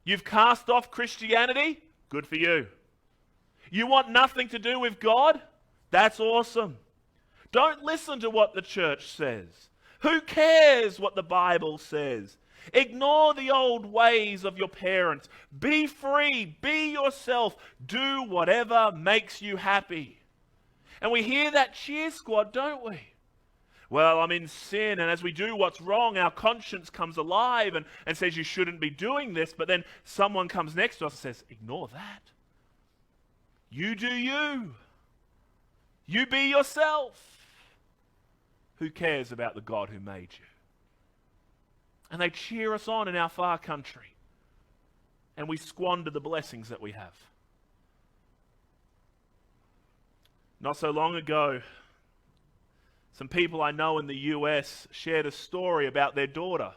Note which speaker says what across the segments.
Speaker 1: You've cast off Christianity? Good for you. You want nothing to do with God? That's awesome. Don't listen to what the church says. Who cares what the Bible says? Ignore the old ways of your parents. Be free. Be yourself. Do whatever makes you happy. And we hear that cheer squad, don't we? Well, I'm in sin, and as we do what's wrong, our conscience comes alive and says you shouldn't be doing this, but then someone comes next to us and says, ignore that. You do you. You be yourself. Who cares about the God who made you? And they cheer us on in our far country. And we squander the blessings that we have. Not so long ago, some people I know in the US shared a story about their daughter,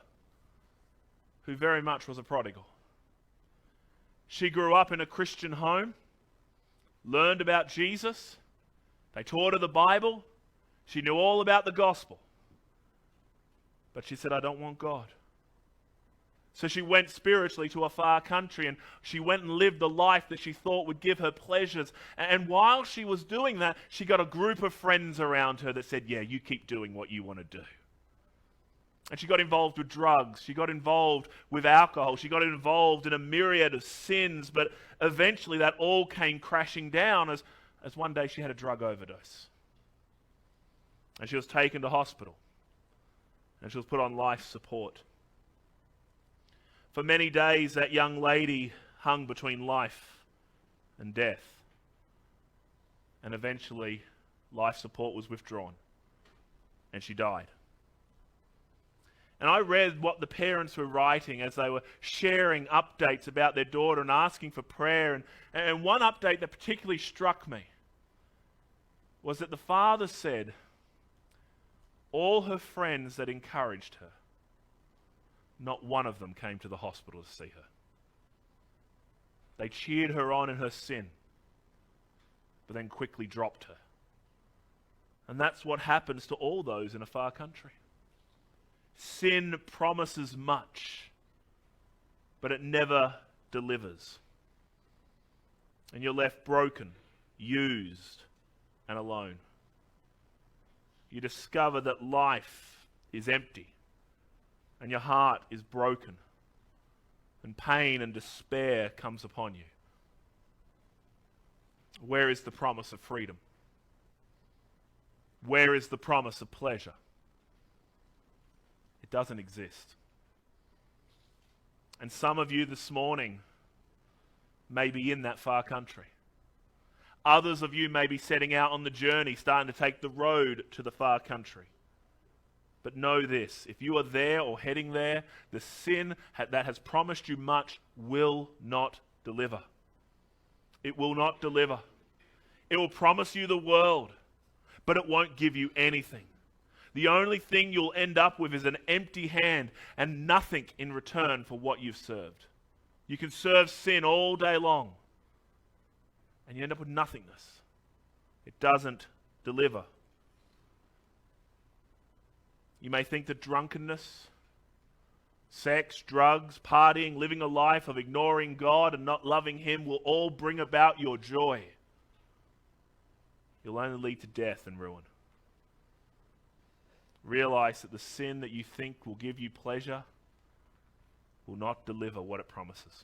Speaker 1: who very much was a prodigal. She grew up in a Christian home, learned about Jesus, they taught her the Bible, she knew all about the gospel. But she said, I don't want God. So she went spiritually to a far country, and she went and lived the life that she thought would give her pleasures. And while she was doing that, she got a group of friends around her that said, yeah, you keep doing what you want to do. And she got involved with drugs. She got involved with alcohol. She got involved in a myriad of sins. But eventually that all came crashing down as one day she had a drug overdose. And she was taken to hospital. And she was put on life support. For many days, that young lady hung between life and death. And eventually, life support was withdrawn. And she died. And I read what the parents were writing as they were sharing updates about their daughter and asking for prayer. And one update that particularly struck me was that the father said all her friends that encouraged her, not one of them came to the hospital to see her. They cheered her on in her sin, but then quickly dropped her. And that's what happens to all those in a far country. Sin promises much, but it never delivers. And you're left broken, used, and alone. You discover that life is empty. And your heart is broken, and pain and despair comes upon you. Where is the promise of freedom? Where is the promise of pleasure? It doesn't exist. And some of you this morning may be in that far country. Others of you may be setting out on the journey, starting to take the road to the far country. But know this, if you are there or heading there, the sin that has promised you much will not deliver. It will not deliver. It will promise you the world, but it won't give you anything. The only thing you'll end up with is an empty hand and nothing in return for what you've served. You can serve sin all day long, and you end up with nothingness. It doesn't deliver. You may think that drunkenness, sex, drugs, partying, living a life of ignoring God and not loving Him will all bring about your joy. You'll only lead to death and ruin. Realize that the sin that you think will give you pleasure will not deliver what it promises.